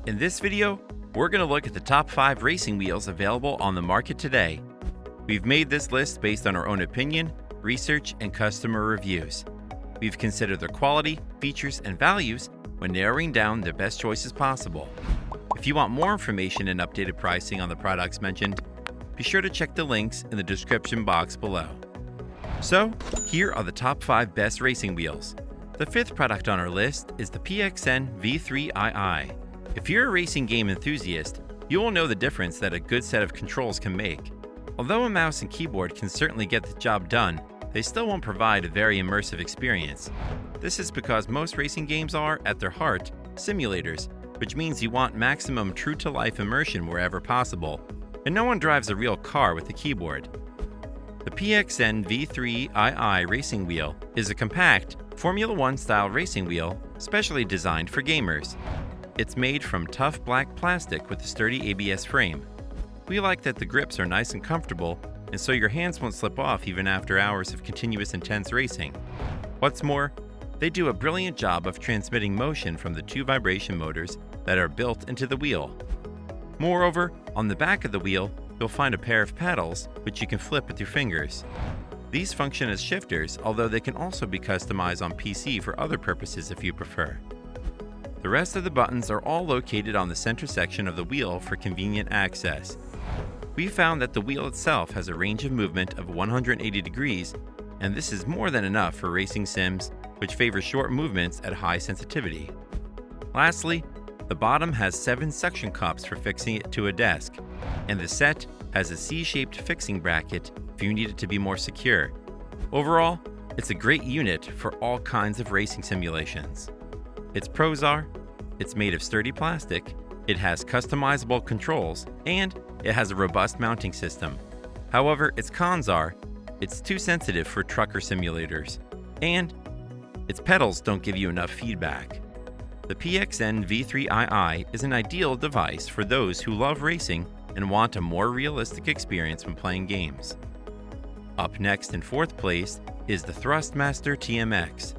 In this video, we're going to look at the top 5 racing wheels available on the market today. We've made this list based on our own opinion, research, and customer reviews. We've considered their quality, features, and values when narrowing down the best choices possible. If you want more information and updated pricing on the products mentioned, be sure to check the links in the description box below. So, here are the top 5 best racing wheels. The 5th product on our list is the PXN V3II. If you're a racing game enthusiast, you will know the difference that a good set of controls can make. Although a mouse and keyboard can certainly get the job done, they still won't provide a very immersive experience. This is because most racing games are, at their heart, simulators, which means you want maximum true-to-life immersion wherever possible, and no one drives a real car with a keyboard. The PXN V3II racing wheel is a compact, Formula One-style racing wheel specially designed for gamers. It's made from tough black plastic with a sturdy ABS frame. We like that the grips are nice and comfortable, and so your hands won't slip off even after hours of continuous intense racing. What's more, they do a brilliant job of transmitting motion from the 2 vibration motors that are built into the wheel. Moreover, on the back of the wheel, you'll find a pair of paddles which you can flip with your fingers. These function as shifters, although they can also be customized on PC for other purposes if you prefer. The rest of the buttons are all located on the center section of the wheel for convenient access. We found that the wheel itself has a range of movement of 180 degrees, and this is more than enough for racing sims, which favor short movements at high sensitivity. Lastly, the bottom has 7 suction cups for fixing it to a desk, and the set has a C-shaped fixing bracket if you need it to be more secure. Overall, it's a great unit for all kinds of racing simulations. Its pros are, it's made of sturdy plastic, it has customizable controls, and it has a robust mounting system. However, its cons are, it's too sensitive for trucker simulators, and its pedals don't give you enough feedback. The PXN V3II is an ideal device for those who love racing and want a more realistic experience when playing games. Up next in 4th place is the Thrustmaster TMX.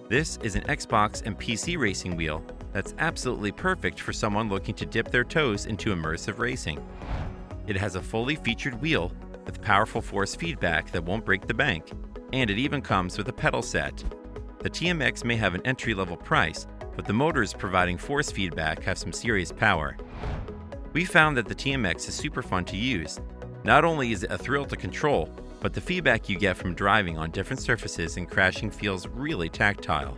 This is an Xbox and PC racing wheel that's absolutely perfect for someone looking to dip their toes into immersive racing. It has a fully featured wheel with powerful force feedback that won't break the bank, and it even comes with a pedal set. The TMX may have an entry-level price, but the motors providing force feedback have some serious power. We found that the TMX is super fun to use. Not only is it a thrill to control, but the feedback you get from driving on different surfaces and crashing feels really tactile.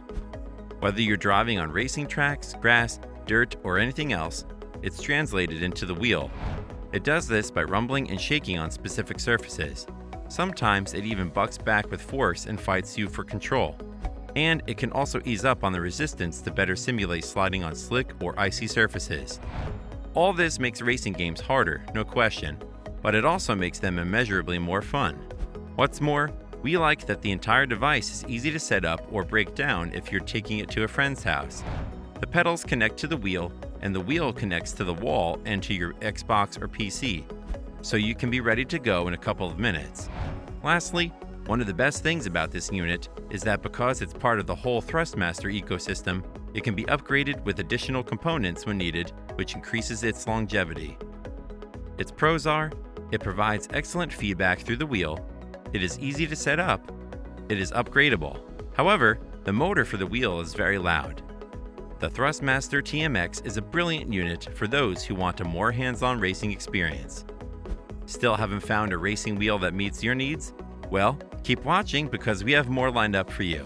Whether you're driving on racing tracks, grass, dirt, or anything else, it's translated into the wheel. It does this by rumbling and shaking on specific surfaces. Sometimes it even bucks back with force and fights you for control. And it can also ease up on the resistance to better simulate sliding on slick or icy surfaces. All this makes racing games harder, no question, but it also makes them immeasurably more fun. What's more, we like that the entire device is easy to set up or break down if you're taking it to a friend's house. The pedals connect to the wheel, and the wheel connects to the wall and to your Xbox or PC, so you can be ready to go in a couple of minutes. Lastly, one of the best things about this unit is that because it's part of the whole Thrustmaster ecosystem, it can be upgraded with additional components when needed, which increases its longevity. Its pros are, it provides excellent feedback through the wheel, it is easy to set up, it is upgradable. However, the motor for the wheel is very loud. The Thrustmaster TMX is a brilliant unit for those who want a more hands-on racing experience. Still haven't found a racing wheel that meets your needs? Well, keep watching because we have more lined up for you.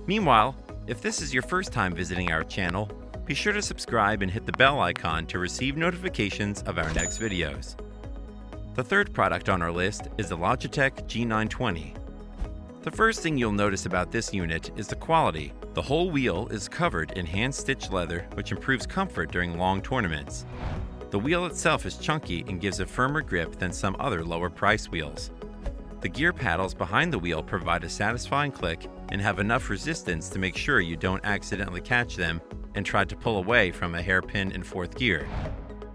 Meanwhile, if this is your first time visiting our channel, be sure to subscribe and hit the bell icon to receive notifications of our next videos. The 3rd product on our list is the Logitech G920. The first thing you'll notice about this unit is the quality. The whole wheel is covered in hand-stitched leather, which improves comfort during long tournaments. The wheel itself is chunky and gives a firmer grip than some other lower-priced wheels. The gear paddles behind the wheel provide a satisfying click and have enough resistance to make sure you don't accidentally catch them and try to pull away from a hairpin in 4th gear.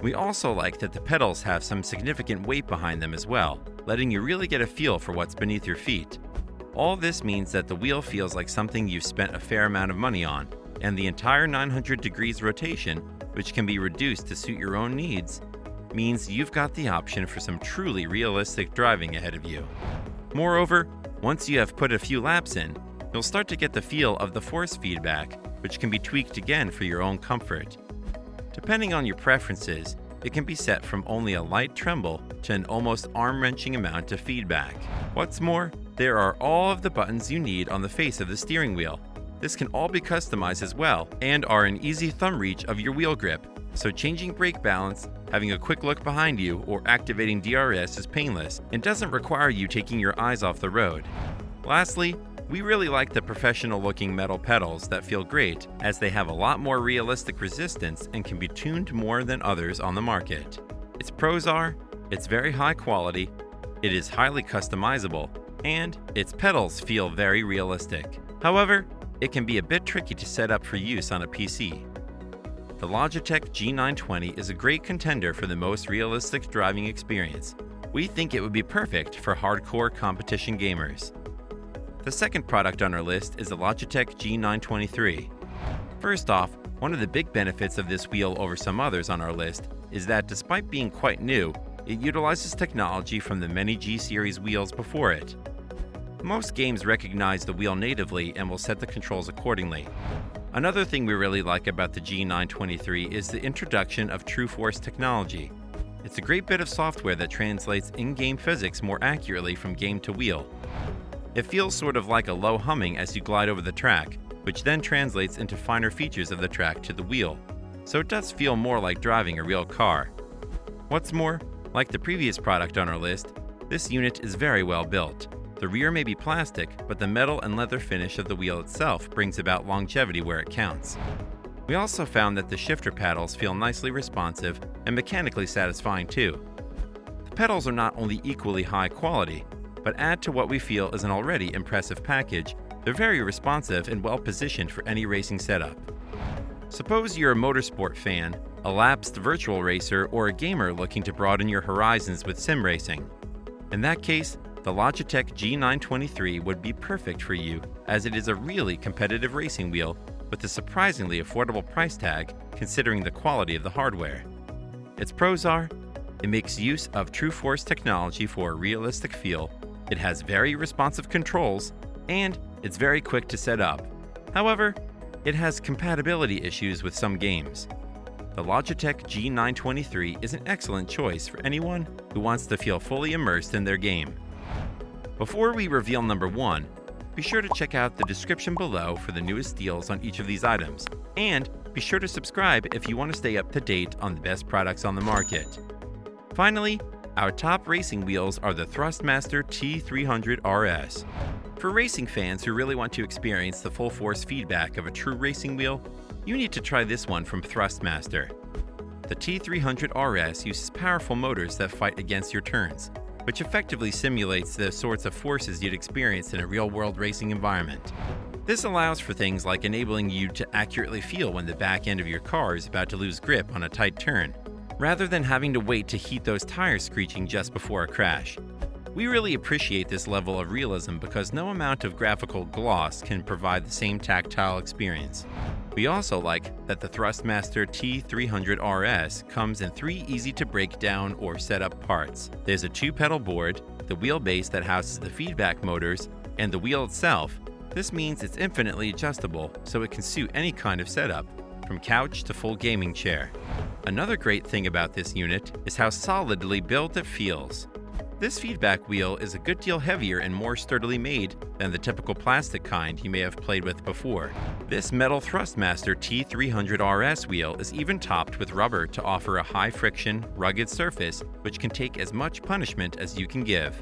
We also like that the pedals have some significant weight behind them as well, letting you really get a feel for what's beneath your feet. All this means that the wheel feels like something you've spent a fair amount of money on, and the entire 900 degrees rotation which can be reduced to suit your own needs, means you've got the option for some truly realistic driving ahead of you. Moreover, once you have put a few laps in, you'll start to get the feel of the force feedback, which can be tweaked again for your own comfort. Depending on your preferences, it can be set from only a light tremble to an almost arm-wrenching amount of feedback. What's more, there are all of the buttons you need on the face of the steering wheel. This can all be customized as well and are an easy thumb reach of your wheel grip, so changing brake balance, having a quick look behind you, or activating DRS is painless and doesn't require you taking your eyes off the road. Lastly, we really like the professional-looking metal pedals that feel great, as they have a lot more realistic resistance and can be tuned more than others on the market. Its pros are, it's very high quality, it is highly customizable, and its pedals feel very realistic. However, it can be a bit tricky to set up for use on a PC. The Logitech G920 is a great contender for the most realistic driving experience. We think it would be perfect for hardcore competition gamers. The second product on our list is the Logitech G923. First off, one of the big benefits of this wheel over some others on our list is that despite being quite new, it utilizes technology from the many G-Series wheels before it. Most games recognize the wheel natively and will set the controls accordingly. Another thing we really like about the G923 is the introduction of True Force technology. It's a great bit of software that translates in-game physics more accurately from game to wheel. It feels sort of like a low humming as you glide over the track, which then translates into finer features of the track to the wheel, so it does feel more like driving a real car. What's more, like the previous product on our list, this unit is very well built. The rear may be plastic, but the metal and leather finish of the wheel itself brings about longevity where it counts. We also found that the shifter paddles feel nicely responsive and mechanically satisfying too. The pedals are not only equally high quality, but add to what we feel is an already impressive package. They're very responsive and well positioned for any racing setup. Suppose you're a motorsport fan, a lapsed virtual racer, or a gamer looking to broaden your horizons with sim racing. In that case, the Logitech G923 would be perfect for you, as it is a really competitive racing wheel with a surprisingly affordable price tag considering the quality of the hardware. Its pros are, it makes use of True Force technology for a realistic feel, it has very responsive controls, and it's very quick to set up. However, it has compatibility issues with some games. The Logitech G923 is an excellent choice for anyone who wants to feel fully immersed in their game. Before we reveal number 1, be sure to check out the description below for the newest deals on each of these items, and be sure to subscribe if you want to stay up to date on the best products on the market. Finally, our top racing wheels are the Thrustmaster T300 RS. For racing fans who really want to experience the full force feedback of a true racing wheel, you need to try this one from Thrustmaster. The T300 RS uses powerful motors that fight against your turns, which effectively simulates the sorts of forces you'd experience in a real-world racing environment. This allows for things like enabling you to accurately feel when the back end of your car is about to lose grip on a tight turn, rather than having to wait to heat those tires screeching just before a crash. We really appreciate this level of realism because no amount of graphical gloss can provide the same tactile experience. We also like that the Thrustmaster T300 RS comes in 3 easy-to-break-down or set-up parts. There's a 2-pedal board, the wheelbase that houses the feedback motors, and the wheel itself. This means it's infinitely adjustable, so it can suit any kind of setup, from couch to full gaming chair. Another great thing about this unit is how solidly built it feels. This feedback wheel is a good deal heavier and more sturdily made than the typical plastic kind you may have played with before. This metal Thrustmaster T300 RS wheel is even topped with rubber to offer a high-friction, rugged surface which can take as much punishment as you can give.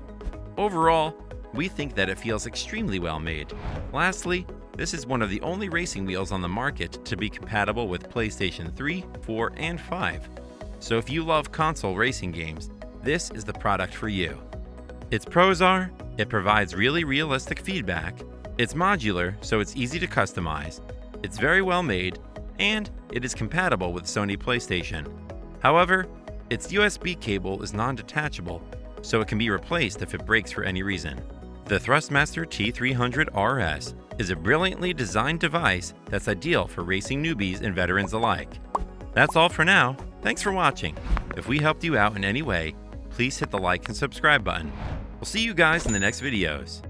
Overall, we think that it feels extremely well made. Lastly, this is one of the only racing wheels on the market to be compatible with PlayStation 3, 4, and 5. So if you love console racing games, this is the product for you. Its pros are, it provides really realistic feedback, it's modular so it's easy to customize, it's very well made, and it is compatible with Sony PlayStation. However, its USB cable is non-detachable, so it can be replaced if it breaks for any reason. The Thrustmaster T300 RS is a brilliantly designed device that's ideal for racing newbies and veterans alike. That's all for now. Thanks for watching. If we helped you out in any way, please hit the like and subscribe button. We'll see you guys in the next videos.